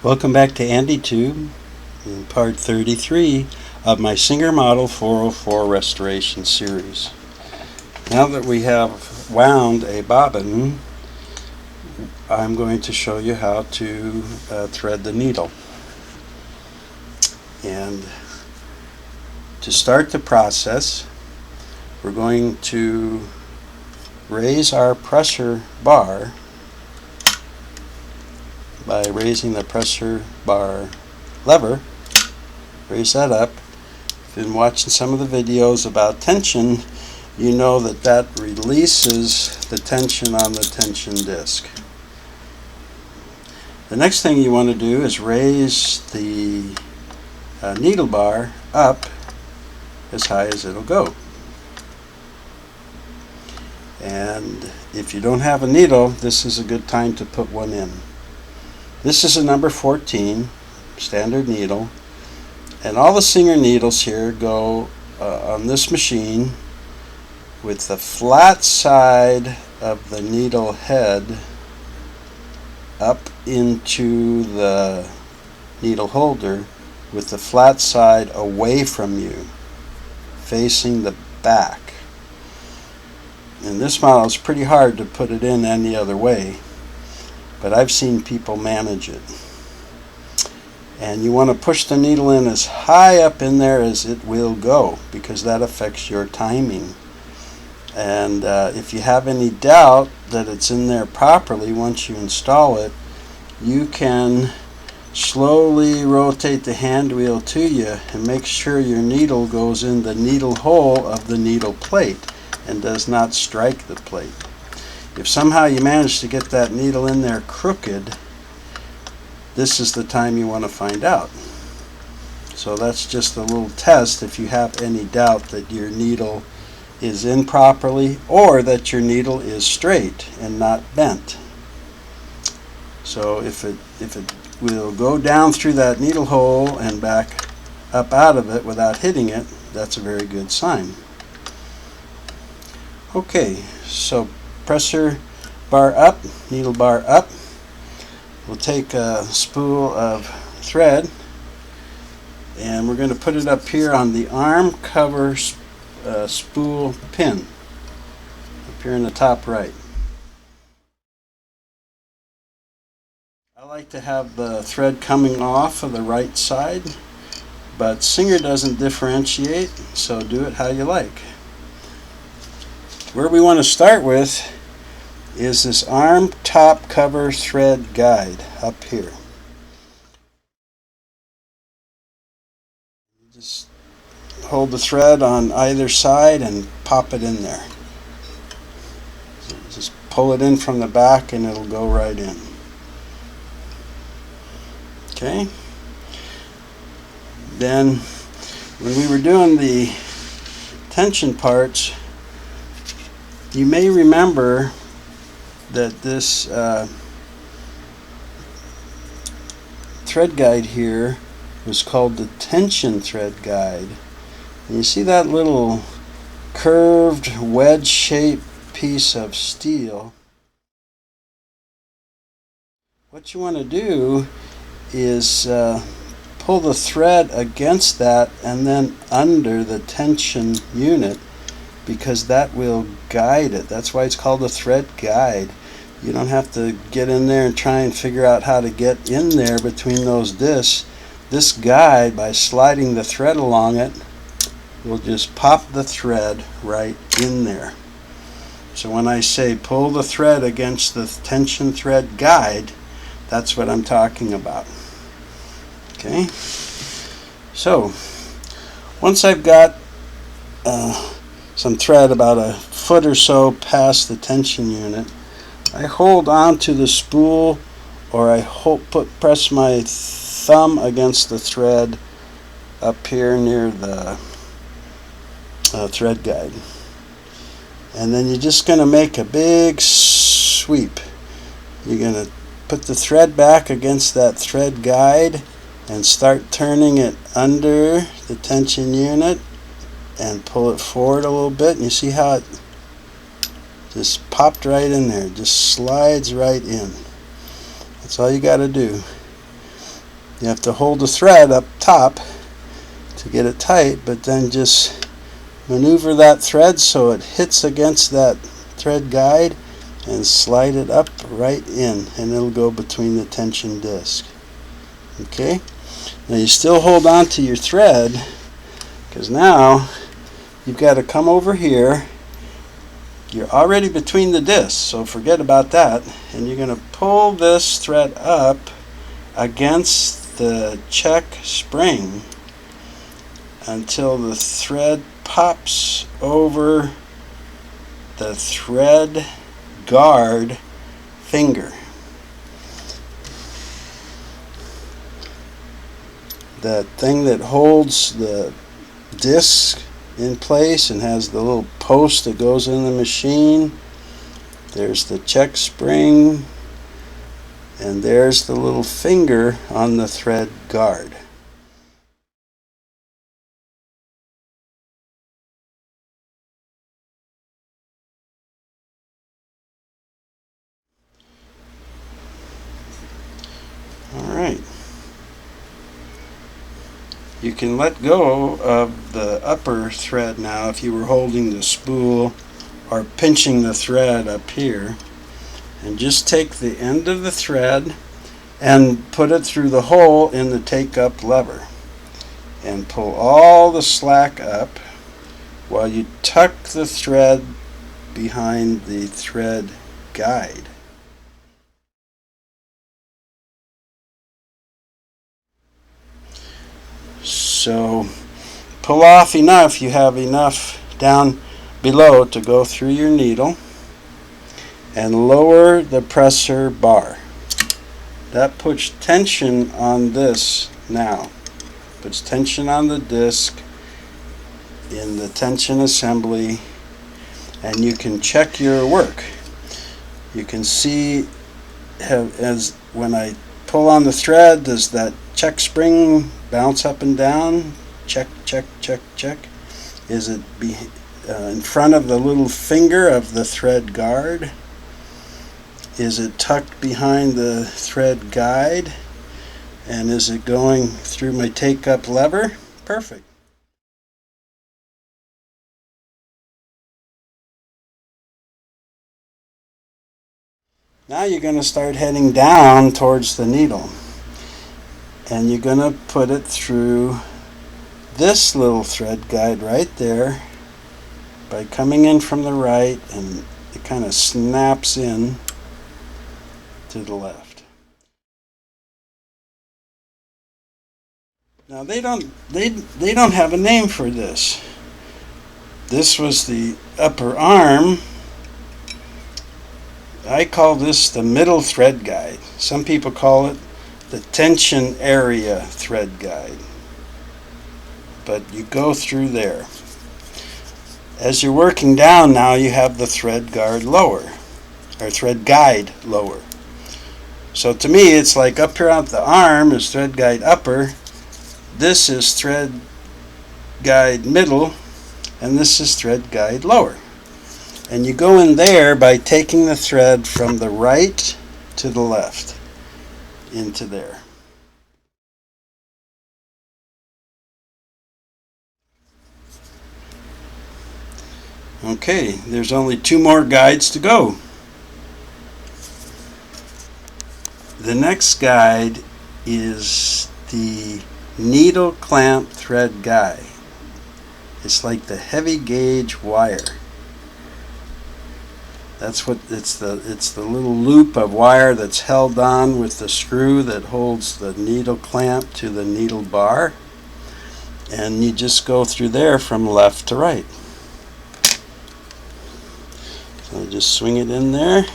Welcome back to AndyTube in part 33 of my Singer Model 404 restoration series. Now that we have wound a bobbin, I'm going to show you how to thread the needle. And to start the process, we're going to raise our pressure bar by raising the pressure bar lever. Raise that up. If you've been watching some of the videos about tension, you know that releases the tension on the tension disc. The next thing you want to do is raise the needle bar up as high as it'll go. And if you don't have a needle, this is a good time to put one in. This is a number 14 standard needle, and all the Singer needles here go on this machine with the flat side of the needle head up into the needle holder with the flat side away from you, facing the back. In this model, it's pretty hard to put it in any other way, but I've seen people manage it. And you want to push the needle in as high up in there as it will go, because that affects your timing. And if you have any doubt that it's in there properly once you install it, you can slowly rotate the hand wheel to you and make sure your needle goes in the needle hole of the needle plate and does not strike the plate. If somehow you manage to get that needle in there crooked, this is the time you want to find out. So that's just a little test if you have any doubt that your needle is in properly or that your needle is straight and not bent. So if it will go down through that needle hole and back up out of it without hitting it, that's a very good sign. Okay, so pressure bar up, needle bar up. We'll take a spool of thread and we're going to put it up here on the arm cover spool pin up here in the top right. I like to have the thread coming off of the right side, but Singer doesn't differentiate, so do it how you like. Where we want to start with is this arm top cover thread guide up here. Just hold the thread on either side and pop it in there. Just pull it in from the back and it'll go right in. Okay. Then when we were doing the tension parts, you may remember that this thread guide here was called the tension thread guide. And you see that little curved wedge-shaped piece of steel. What you want to do is pull the thread against that and then under the tension unit, because that will guide it. That's why it's called a thread guide. You don't have to get in there and try and figure out how to get in there between those discs. This guide, by sliding the thread along it, will just pop the thread right in there. So when I say pull the thread against the tension thread guide, that's what I'm talking about. Okay? So once I've got some thread about a foot or so past the tension unit, I hold on to the spool, or I press my thumb against the thread up here near the thread guide. And then you're just going to make a big sweep. You're going to put the thread back against that thread guide and start turning it under the tension unit and pull it forward a little bit, and you see how it just popped right in there, just slides right in. That's all you got to do. You have to hold the thread up top to get it tight, but then just maneuver that thread so it hits against that thread guide and slide it up right in, and it'll go between the tension disc. Okay? Now you still hold on to your thread, because now you've got to come over here. You're already between the discs, so forget about that. And you're going to pull this thread up against the check spring until the thread pops over the thread guard finger. That thing that holds the disc in place and has the little post that goes in the machine. There's the check spring, and there's the little finger on the thread guard. Alright. You can let go of the upper thread now if you were holding the spool or pinching the thread up here, and just take the end of the thread and put it through the hole in the take-up lever and pull all the slack up while you tuck the thread behind the thread guide. So pull off enough, you have enough down below to go through your needle, and lower the presser bar. That puts tension on this now. Puts tension on the disc in the tension assembly, and you can check your work. You can see as when I pull on the thread, does that check spring bounce up and down? Check, check, check, check. Is it in front of the little finger of the thread guard? Is it tucked behind the thread guide? And is it going through my take-up lever? Perfect. Now you're going to start heading down towards the needle. And you're going to put it through this little thread guide right there by coming in from the right, and it kind of snaps in to the left. Now they don't have a name for this. This was the upper arm. I call this the middle thread guide. Some people call it the tension area thread guide. But you go through there. As you're working down now, you have the thread guard lower, or thread guide lower. So to me, it's like up here on the arm is thread guide upper, this is thread guide middle, and this is thread guide lower. And you go in there by taking the thread from the right to the left into there. Okay, there's only 2 more guides to go. The next guide is the needle clamp thread guide. It's like the heavy gauge wire. That's what it's the little loop of wire that's held on with the screw that holds the needle clamp to the needle bar, and you just go through there from left to right. So just swing it in there,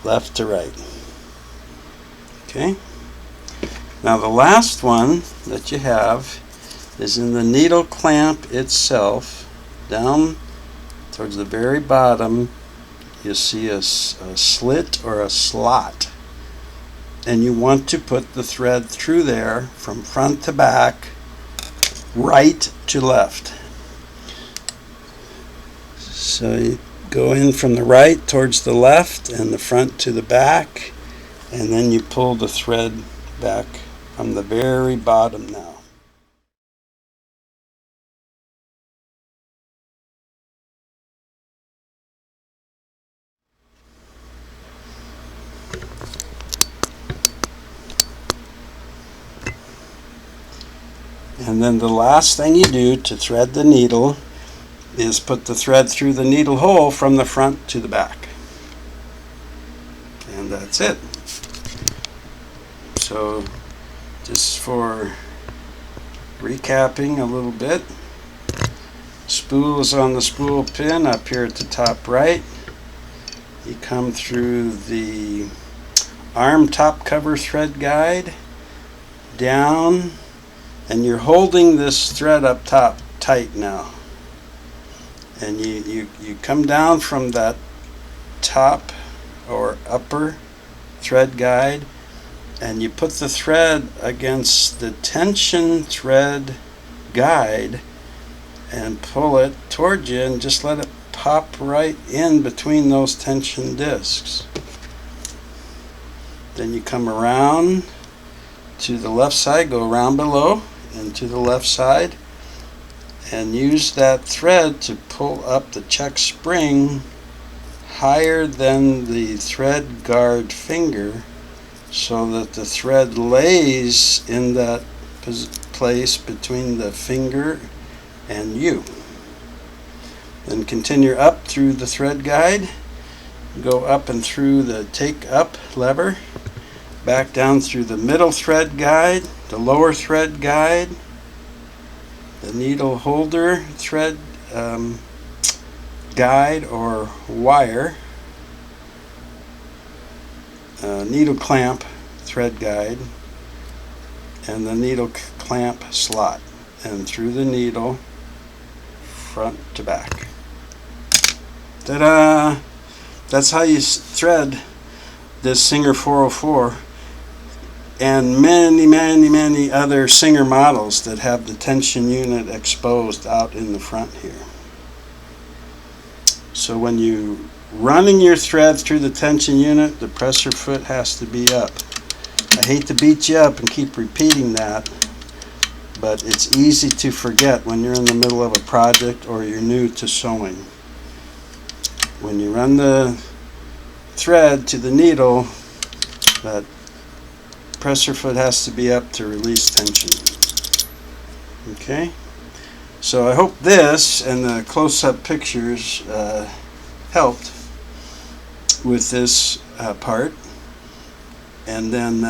left to right. Okay. Now the last one that you have is in the needle clamp itself. Down towards the very bottom, you see a slit or a slot, and you want to put the thread through there from front to back, right to left. So you go in from the right towards the left and the front to the back, and then you pull the thread back from the very bottom now. And then the last thing you do to thread the needle is put the thread through the needle hole from the front to the back. And that's it. So just for recapping a little bit, spool is on the spool pin up here at the top right. You come through the arm top cover thread guide down, and you're holding this thread up top tight now. And you come down from that top or upper thread guide, and you put the thread against the tension thread guide and pull it toward you, and just let it pop right in between those tension discs. Then you come around to the left side, go around below and to the left side, and use that thread to pull up the check spring higher than the thread guard finger, so that the thread lays in that place between the finger and you. Then continue up through the thread guide, go up and through the take up lever, back down through the middle thread guide, the lower thread guide, the needle holder thread guide or wire, needle clamp thread guide, and the needle clamp slot, and through the needle front to back. Ta-da! That's how you thread this Singer 404 and many other Singer models that have the tension unit exposed out in the front here. So when you're running your thread through the tension unit, the presser foot has to be up. I hate to beat you up and keep repeating that, but it's easy to forget when you're in the middle of a project or you're new to sewing. When you run the thread to the needle, that presser foot has to be up to release tension. Okay, so I hope this and the close-up pictures helped with this part. And then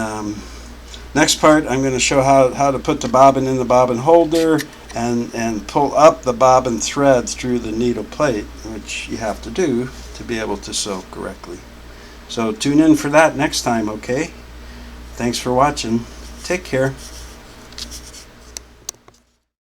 next part, I'm going to show how to put the bobbin in the bobbin holder and pull up the bobbin thread through the needle plate, which you have to do to be able to sew correctly. So tune in for that next time, okay? Thanks for watching. Take care.